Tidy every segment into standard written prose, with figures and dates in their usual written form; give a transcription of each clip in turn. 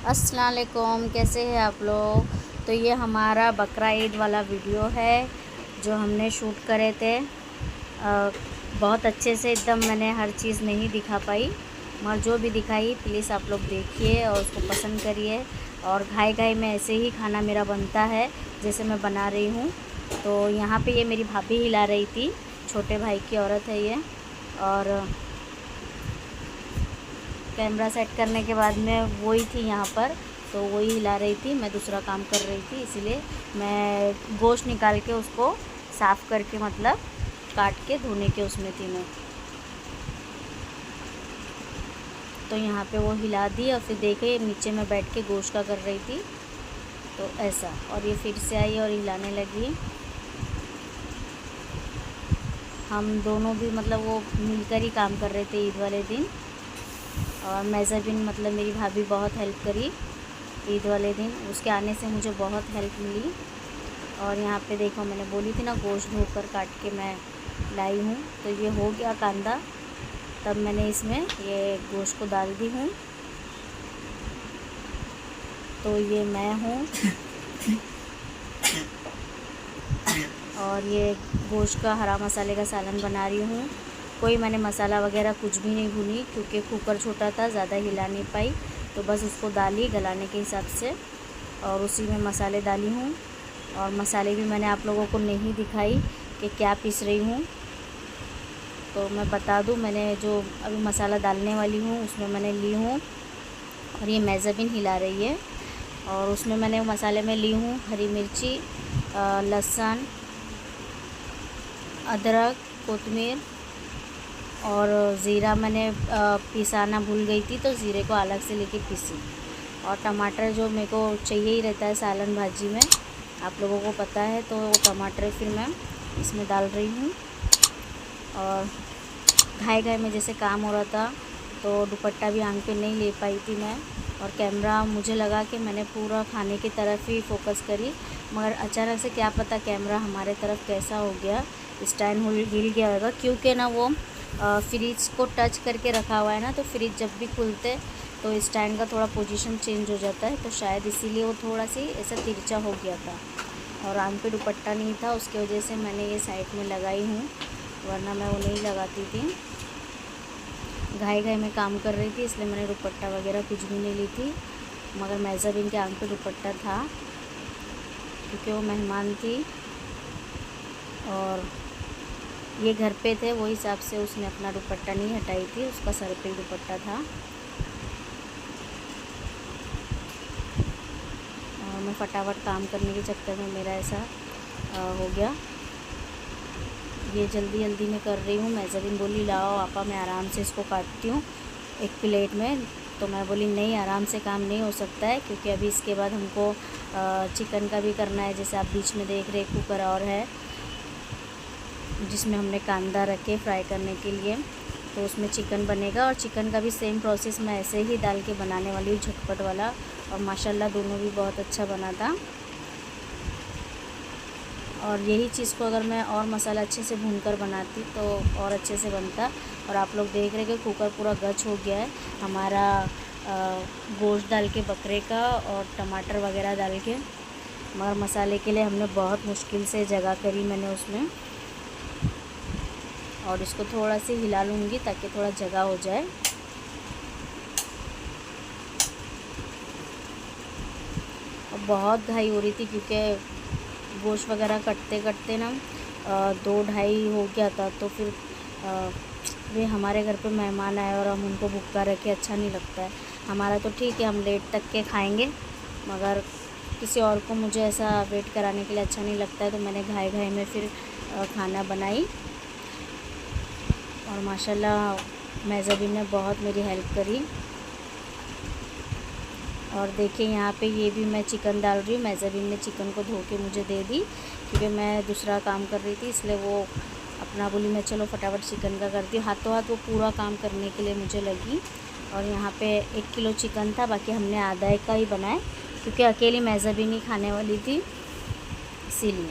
अस्सलाम वालेकुम, कैसे हैं आप लोग। तो ये हमारा बकरा ईद वाला वीडियो है जो हमने शूट करे थे। बहुत अच्छे से एकदम मैंने हर चीज़ नहीं दिखा पाई, मगर जो भी दिखाई प्लीज़ आप लोग देखिए और उसको पसंद करिए। और घाई घाई में ऐसे ही खाना मेरा बनता है जैसे मैं बना रही हूँ। तो यहाँ पे ये मेरी भाभी हिला रही थी, छोटे भाई की औरत है ये। और कैमरा सेट करने के बाद में वही थी यहाँ पर, तो वही हिला रही थी, मैं दूसरा काम कर रही थी, इसलिए मैं गोश्त निकाल के उसको साफ़ करके मतलब काट के धोने के उसमें थी मैं। तो यहाँ पे वो हिला दी और फिर देखे नीचे में बैठ के गोश्त का कर रही थी, तो ऐसा। और ये फिर से आई और हिलाने लगी। हम दोनों भी मतलब वो मिलकर ही काम कर रहे थे ईद वाले दिन। और मेज़रबिन मतलब मेरी भाभी बहुत हेल्प करी ईद वाले दिन, उसके आने से मुझे बहुत हेल्प मिली। और यहाँ पे देखो, मैंने बोली थी ना गोश्त धोकर काट के मैं लाई हूँ, तो ये हो गया कांदा। तब मैंने इसमें ये गोश्त को डाल दी हूँ। तो ये मैं हूँ और ये गोश्त का हरा मसाले का सालन बना रही हूँ। कोई मैंने मसाला वगैरह कुछ भी नहीं भुनी, क्योंकि कुकर छोटा था, ज़्यादा हिला नहीं पाई, तो बस उसको डाली गलाने के हिसाब से और उसी में मसाले डाली हूँ। और मसाले भी मैंने आप लोगों को नहीं दिखाई कि क्या पीस रही हूँ। तो मैं बता दूँ, मैंने जो अभी मसाला डालने वाली हूँ उसमें मैंने ली हूँ, और ये मेज़रबिन हिला रही है। और उसमें मैंने मसाले में ली हूँ हरी मिर्ची, लहसुन, अदरक, कोतमीर और ज़ीरा मैंने पिसाना भूल गई थी, तो ज़ीरे को अलग से लेके पीसी। और टमाटर जो मेरे को चाहिए ही रहता है सालन भाजी में, आप लोगों को पता है, तो वो टमाटर फिर मैं इसमें डाल रही हूँ। और घाई घाई में जैसे काम हो रहा था, तो दुपट्टा भी आंख पे नहीं ले पाई थी मैं, और कैमरा मुझे लगा कि मैंने पूरा खाने की तरफ ही फोकस करी, मगर अचानक से क्या पता कैमरा हमारे तरफ कैसा हो गया, स्टैंड हिल गया होगा, क्योंकि ना वो फ्रिज को टच करके रखा हुआ है ना, तो फ्रिज जब भी खुलते तो स्टैंड का थोड़ा पोजीशन चेंज हो जाता है, तो शायद इसीलिए वो थोड़ा सी ऐसा तिरछा हो गया था। और आंख पे दुपट्टा नहीं था, उसकी वजह से मैंने ये साइड में लगाई हूँ, वरना मैं वो नहीं लगाती थी। घाई घाई में काम कर रही थी, इसलिए मैंने दुपट्टा वगैरह कुछ भी नहीं ली थी, मगर मेज़रबिन के आंख पे दुपट्टा था, क्योंकि वो मेहमान थी और ये घर पे थे, वो हिसाब से उसने अपना दुपट्टा नहीं हटाई थी, उसका सर पे ही दुपट्टा था। और मैं फटाफट काम करने के चक्कर में मेरा ऐसा हो गया। ये जल्दी जल्दी में कर रही हूँ। मेज़रबिन बोली लाओ आपा, मैं आराम से इसको काटती हूँ एक प्लेट में, तो मैं बोली नहीं, आराम से काम नहीं हो सकता है, क्योंकि अभी इसके बाद हमको चिकन का भी करना है। जैसे आप बीच में देख रहे, कुकर और है जिसमें हमने कांदा रखे फ्राई करने के लिए, तो उसमें चिकन बनेगा। और चिकन का भी सेम प्रोसेस मैं ऐसे ही डाल के बनाने वाली हूँ, झटपट वाला। और माशाल्लाह दोनों भी बहुत अच्छा बना था। और यही चीज़ को अगर मैं और मसाला अच्छे से भूनकर बनाती तो और अच्छे से बनता। और आप लोग देख रहे कि कुकर पूरा गच हो गया है हमारा गोश्त डाल के बकरे का और टमाटर वगैरह डाल के, मगर मसाले के लिए हमने बहुत मुश्किल से जगह करी मैंने उसमें। और इसको थोड़ा सी हिला लूँगी ताकि थोड़ा जगह हो जाए। और बहुत घाई हो रही थी, क्योंकि गोश्त वगैरह कटते कटते ना 2-2:30 हो गया था। तो फिर वे हमारे घर पे मेहमान आए और हम उनको भूखा रखे, अच्छा नहीं लगता है। हमारा तो ठीक है, हम लेट तक के खाएंगे, मगर किसी और को मुझे ऐसा वेट कराने के लिए अच्छा नहीं लगता है। तो मैंने घाई घाई में फिर खाना बनाई। और माशाल्लाह मेज़रबिन ने बहुत मेरी हेल्प करी। और देखिए यहाँ पे ये भी मैं चिकन डाल रही हूँ। मेज़रबिन ने चिकन को धो के मुझे दे दी, क्योंकि मैं दूसरा काम कर रही थी, इसलिए वो अपना बोली मैं चलो फटाफट चिकन का करती हूँ। हाथों हाथ वो पूरा काम करने के लिए मुझे लगी। और यहाँ पे 1 किलो चिकन था, बाकी हमने आधा एक का ही बनाए, क्योंकि अकेली मेज़रबिन ही खाने वाली थी इसीलिए।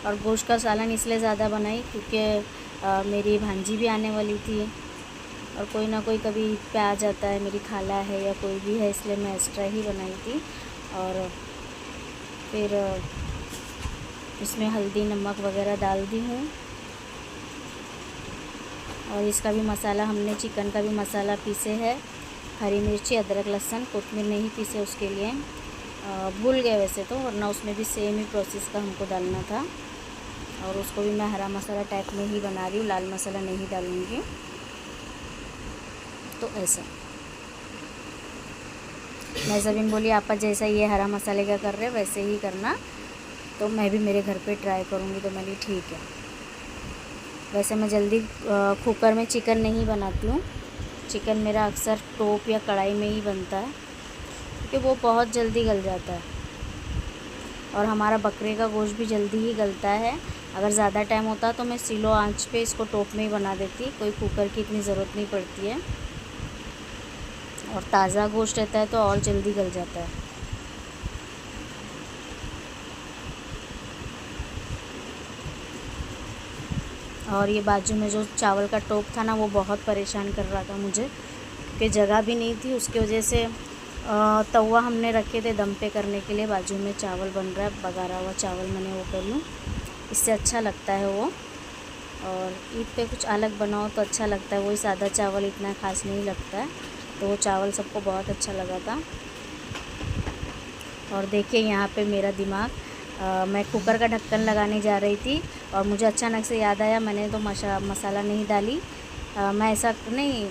और गोश्त का सालन इसलिए ज़्यादा बनाई क्योंकि मेरी भांजी भी आने वाली थी, और कोई ना कोई कभी ईद पे आ जाता है, मेरी खाला है या कोई भी है, इसलिए मैं एक्स्ट्रा ही बनाई थी। और फिर इसमें हल्दी नमक वगैरह डाल दी हूँ। और इसका भी मसाला, हमने चिकन का भी मसाला पीसे है, हरी मिर्ची अदरक लहसुन, कोतमीर नहीं पीसे उसके लिए, भूल गए वैसे तो, वरना उसमें भी सेम ही प्रोसेस का हमको डालना था। और उसको भी मैं हरा मसाला टाइप में ही बना रही हूँ, लाल मसाला नहीं डालूँगी। तो ऐसा मैं ज़बीन बोली आपा जैसा ये हरा मसाले का कर रहे वैसे ही करना, तो मैं भी मेरे घर पे ट्राई करूँगी। तो मैंने ठीक है। वैसे मैं जल्दी कुकर में चिकन नहीं बनाती हूँ, चिकन मेरा अक्सर टोप या कढ़ाई में ही बनता है, क्योंकि वो बहुत जल्दी गल जाता है। और हमारा बकरे का गोश्त भी जल्दी ही गलता है। अगर ज़्यादा टाइम होता तो मैं स्लो आंच पे इसको टोप में ही बना देती, कोई कुकर की इतनी ज़रूरत नहीं पड़ती है। और ताज़ा गोश्त रहता है तो और जल्दी गल जाता है। और ये बाजू में जो चावल का टोप था ना, वो बहुत परेशान कर रहा था मुझे, क्योंकि जगह भी नहीं थी, उसकी वजह से तवा हमने रखे थे दम पे करने के लिए। बाजू में चावल बन रहा है, बघारा हुआ चावल मैंने वो कर लूँ, इससे अच्छा लगता है वो। और ईद पे कुछ अलग बनाओ तो अच्छा लगता है, वही सादा चावल इतना खास नहीं लगता है, तो वो चावल सबको बहुत अच्छा लगा था। और देखिए यहाँ पे मेरा दिमाग, मैं कुकर का ढक्कन लगाने जा रही थी और मुझे अचानक से याद आया मैंने तो मसाला नहीं डाली। मैं ऐसा नहीं,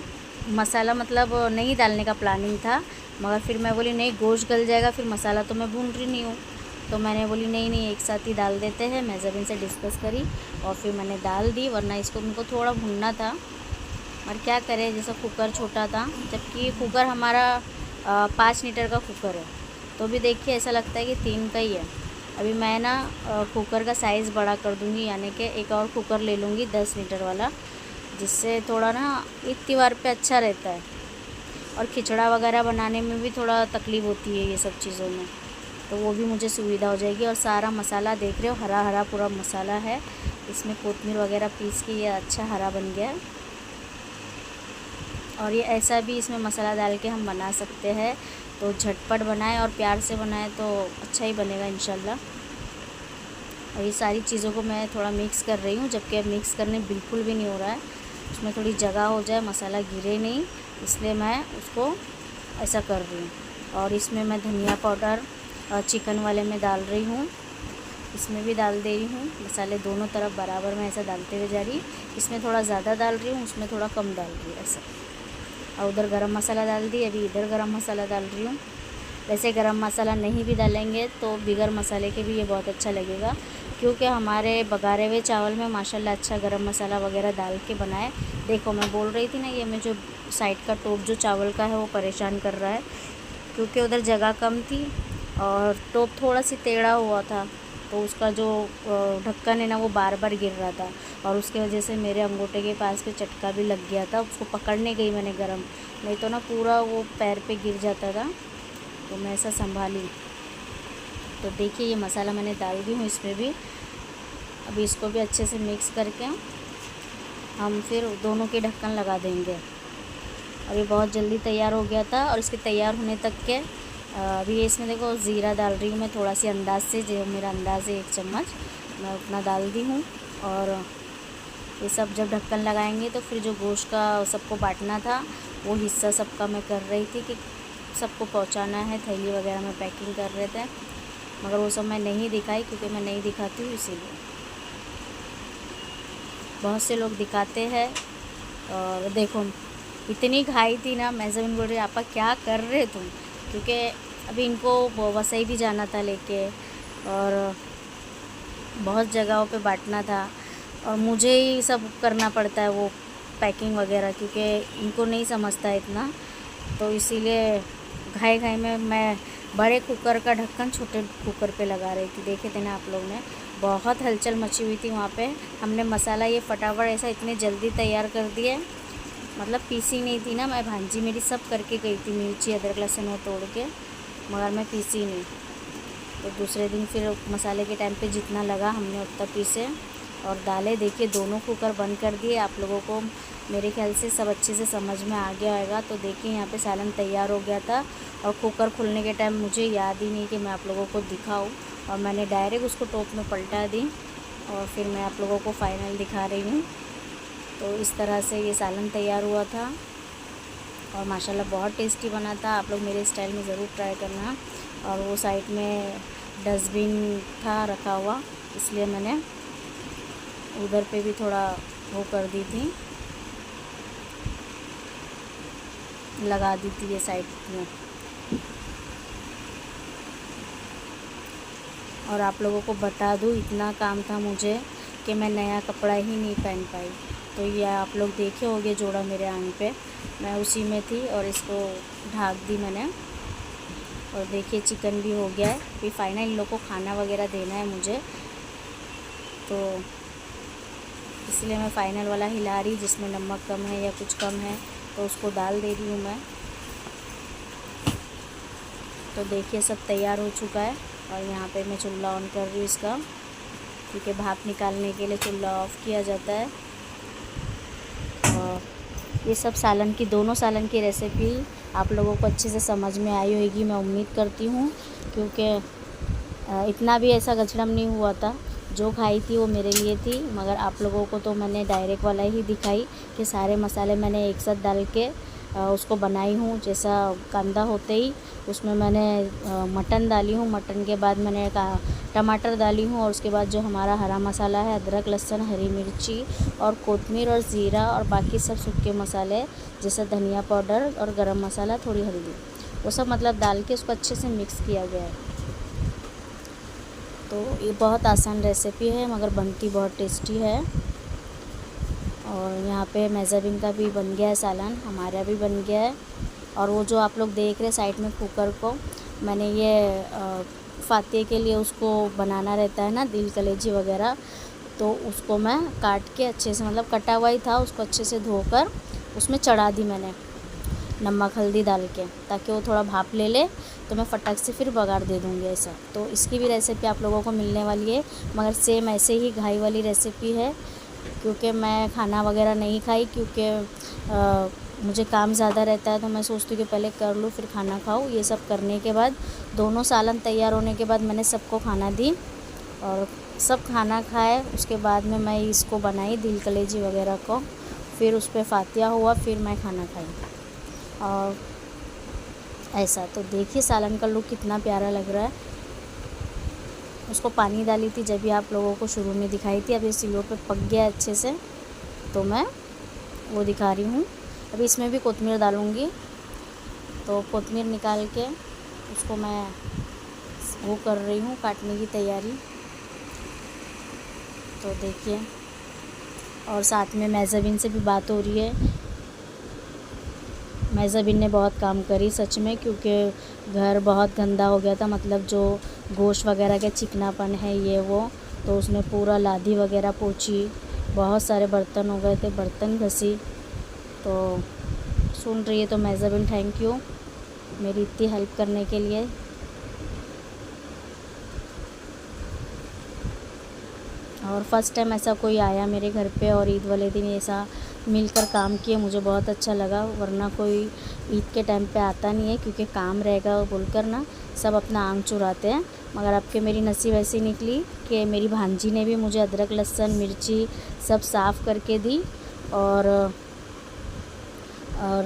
मसाला मतलब नहीं डालने का प्लानिंग था, मगर फिर मैं बोली नहीं गोश्त गल जाएगा, फिर मसाला तो मैं भून रही नहीं हूँ, तो मैंने बोली नहीं एक साथ ही डाल देते हैं। मैं ज़बीन से डिस्कस करी और फिर मैंने डाल दी, वरना इसको उनको थोड़ा भूनना था। और क्या करें, जैसा कुकर छोटा था, जबकि कुकर हमारा 5 लीटर का कुकर है, तो भी देखिए ऐसा लगता है कि 3 का ही है। अभी मैं ना कुकर का साइज़ बड़ा कर दूँगी, यानी कि एक और कुकर ले लूँगी 10 लीटर वाला, जिससे थोड़ा ना ईद त्योहार पे अच्छा रहता है। और खिचड़ा वगैरह बनाने में भी थोड़ा तकलीफ़ होती है ये सब चीज़ों में, तो वो भी मुझे सुविधा हो जाएगी। और सारा मसाला देख रहे हो हरा हरा पूरा मसाला है, इसमें कोतमीर वगैरह पीस के ये अच्छा हरा बन गया है। और ये ऐसा भी इसमें मसाला डाल के हम बना सकते हैं, तो झटपट बनाएं और प्यार से बनाएं तो अच्छा ही बनेगा इंशाल्लाह। और ये सारी चीज़ों को मैं थोड़ा मिक्स कर रही हूँ, जबकि मिक्स करने बिल्कुल भी नहीं हो रहा है, उसमें थोड़ी जगह हो जाए, मसाला गिरे नहीं, इसलिए मैं उसको ऐसा कर रही हूँ। और इसमें मैं धनिया पाउडर चिकन वाले में डाल रही हूँ, इसमें भी डाल दे रही हूँ। मसाले दोनों तरफ बराबर में ऐसा डालते हुए जा रही, इसमें थोड़ा ज़्यादा डाल रही हूँ, उसमें थोड़ा कम डाल रही हूँ ऐसा। और उधर गरम मसाला डाल दी, अभी इधर गरम मसाला डाल रही हूँ। वैसे गरम मसाला नहीं भी डालेंगे तो बिगर मसाले के भी ये बहुत अच्छा लगेगा, क्योंकि हमारे बघारे हुए चावल में माशाल्लाह अच्छा गरम मसाला वगैरह डाल के बनाए। देखो मैं बोल रही थी ना, ये मैं जो साइड का टोप जो चावल का है वो परेशान कर रहा है, क्योंकि उधर जगह कम थी और टोप थोड़ा सी टेढ़ा हुआ था, तो उसका जो ढक्कन है ना वो बार बार गिर रहा था, और उसके वजह से मेरे अंगूठे के पास पे चटका भी लग गया था। उसको पकड़ने गई मैंने गरम, नहीं तो ना पूरा वो पैर पे गिर जाता था, तो मैं ऐसा संभाली। तो देखिए ये मसाला मैंने डाल दी हूँ इसमें भी। अभी इसको भी अच्छे से मिक्स करके हम फिर दोनों के ढक्कन लगा देंगे। और ये बहुत जल्दी तैयार हो गया था। और इसके तैयार होने तक के अभी इसमें देखो ज़ीरा डाल रही हूँ मैं, थोड़ा सी अंदाज़ से, जो मेरा अंदाज़ है 1 चम्मच मैं उतना डाल दी हूँ। और ये सब जब ढक्कन लगाएंगे तो फिर जो गोश्त का सबको बांटना था वो हिस्सा सबका मैं कर रही थी कि सबको पहुंचाना है, थैली वगैरह में पैकिंग कर रहे थे, मगर वो सब मैं नहीं दिखाई, क्योंकि मैं नहीं दिखाती हूँ इसीलिए। बहुत से लोग दिखाते हैं। और देखो इतनी घाई थी ना, मैं ज़मीन बोल रही आपा क्या कर रहे तुम, क्योंकि अभी इनको वसई भी जाना था लेके, और बहुत जगहों पे बांटना था, और मुझे ही सब करना पड़ता है वो पैकिंग वगैरह, क्योंकि इनको नहीं समझता है इतना, तो इसीलिए घाई घाई में मैं बड़े कुकर का ढक्कन छोटे कुकर पे लगा रही थी। देखे थे ना आप लोग ने, बहुत हलचल मची हुई थी वहाँ पे। हमने मसाला ये फटाफट ऐसा इतने जल्दी तैयार कर दिए, मतलब पीसी नहीं थी ना, मैं भांजी मेरी सब करके गई थी, मिर्ची अदरक लहसुन वो तोड़ के, मगर मैं पीसी नहीं। तो दूसरे दिन फिर मसाले के टाइम पे जितना लगा हमने उतना पीसे। और दालें देखिए दोनों कुकर बंद कर दिए। आप लोगों को मेरे ख्याल से सब अच्छे से समझ में आ गया होगा। तो देखिए यहाँ पे सालन तैयार हो गया था और कुकर खुलने के टाइम मुझे याद ही नहीं कि मैं आप लोगों को दिखाऊं, और मैंने डायरेक्ट उसको टोप में पलटा दी और फिर मैं आप लोगों को फाइनल दिखा रही हूँ। तो इस तरह से ये सालन तैयार हुआ था और माशाल्लाह बहुत टेस्टी बना था। आप लोग मेरे स्टाइल में ज़रूर ट्राई करना। और वो साइड में डस्टबिन था रखा हुआ, इसलिए मैंने उधर पे भी थोड़ा वो कर दी थी, लगा दी थी ये साइड में। और आप लोगों को बता दूँ, इतना काम था मुझे कि मैं नया कपड़ा ही नहीं पहन पाई। तो ये आप लोग देखे होंगे जोड़ा मेरे आंग पे, मैं उसी में थी और इसको ढक दी मैंने। और देखिए चिकन भी हो गया है। फिर फाइनल इन लोग को खाना वगैरह देना है मुझे, तो इसलिए मैं फ़ाइनल वाला हिला रही, जिसमें नमक कम है या कुछ कम है तो उसको डाल दे रही हूँ मैं। तो देखिए सब तैयार हो चुका है और यहाँ पे मैं चूल्हा ऑन कर रही हूँ इसका, क्योंकि भाप निकालने के लिए चूल्हा ऑफ़ किया जाता है। और ये सब सालन की, दोनों सालन की रेसिपी आप लोगों को अच्छे से समझ में आई होगी, मैं उम्मीद करती हूँ, क्योंकि इतना भी ऐसा गचड़म नहीं हुआ था। जो खाई थी वो मेरे लिए थी, मगर आप लोगों को तो मैंने डायरेक्ट वाला ही दिखाई कि सारे मसाले मैंने एक साथ डाल के उसको बनाई हूँ। जैसा कांदा होते ही उसमें मैंने मटन डाली हूँ, मटन के बाद मैंने टमाटर डाली हूँ, और उसके बाद जो हमारा हरा मसाला है, अदरक लहसुन हरी मिर्ची और कोतमीर और ज़ीरा और बाकी सब सूखे मसाले जैसे धनिया पाउडर और गरम मसाला, थोड़ी हल्दी, वो सब मतलब डाल के उसको अच्छे से मिक्स किया गया है। तो ये बहुत आसान रेसिपी है मगर बनती बहुत टेस्टी है। और यहाँ पे मेज़ाबिन का भी बन गया है सालन, हमारा भी बन गया है। और वो जो आप लोग देख रहे साइड में कुकर को, मैंने ये फातिये के लिए उसको बनाना रहता है ना, दिल कलेजी वगैरह, तो उसको मैं काट के अच्छे से, मतलब कटा हुआ ही था, उसको अच्छे से धोकर उसमें चढ़ा दी मैंने नमक हल्दी डाल के, ताकि वो थोड़ा भाप ले ले, तो मैं फटक से फिर बघार दे दूँगी ऐसा। तो इसकी भी रेसिपी आप लोगों को मिलने वाली है, मगर सेम ऐसे ही घाई वाली रेसिपी है, क्योंकि मैं खाना वगैरह नहीं खाई, क्योंकि मुझे काम ज़्यादा रहता है, तो मैं सोचती हूँ कि पहले कर लूँ फिर खाना खाऊँ। ये सब करने के बाद दोनों सालन तैयार होने के बाद मैंने सबको खाना दी और सब खाना खाए। उसके बाद में मैं इसको बनाई दिल कलेजी वगैरह को, फिर उस पर फातिया हुआ, फिर मैं खाना खाई और ऐसा। तो देखिए सालन का लुक कितना प्यारा लग रहा है। उसको पानी डाली थी जब भी आप लोगों को शुरू में दिखाई थी। अब ये सिलों पे पक गया अच्छे से, तो मैं वो दिखा रही हूँ। अभी इसमें भी कोतमीर डालूँगी, तो कोतमीर निकाल के उसको मैं वो कर रही हूँ, काटने की तैयारी। तो देखिए, और साथ में मेज़ाबिन से भी बात हो रही है। मेज़ाबिन ने बहुत काम करी सच में, क्योंकि घर बहुत गंदा हो गया था, मतलब जो गोश्त वगैरह के चिकनापन है ये वो, तो उसने पूरा लादी वगैरह पोंछी, बहुत सारे बर्तन हो गए थे, बर्तन घसी। तो सुन रही है तो मेज़ाबिन थैंक यू मेरी इतनी हेल्प करने के लिए। और फर्स्ट टाइम ऐसा कोई आया मेरे घर पे और ईद वाले दिन ऐसा मिलकर काम किए, मुझे बहुत अच्छा लगा। वरना कोई ईद के टाइम पे आता नहीं है, क्योंकि काम रहेगा बोलकर ना सब अपना आंग चुराते हैं। मगर अब के मेरी नसीब ऐसी निकली कि मेरी भांजी ने भी मुझे अदरक लहसुन मिर्ची सब साफ़ करके दी, और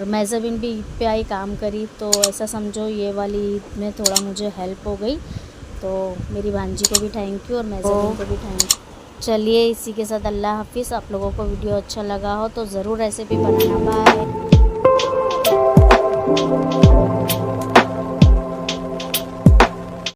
मेज़ाबिन भी ईद पे आई काम करी। तो ऐसा समझो ये वाली ईद में थोड़ा मुझे हेल्प हो गई। तो मेरी भांजी को भी थैंक यू और मेज़ाबिन को भी थैंक यू। चलिए इसी के साथ अल्लाह हाफिज़। आप लोगों को वीडियो अच्छा लगा हो तो ज़रूर रेसिपी बनाना। बाय।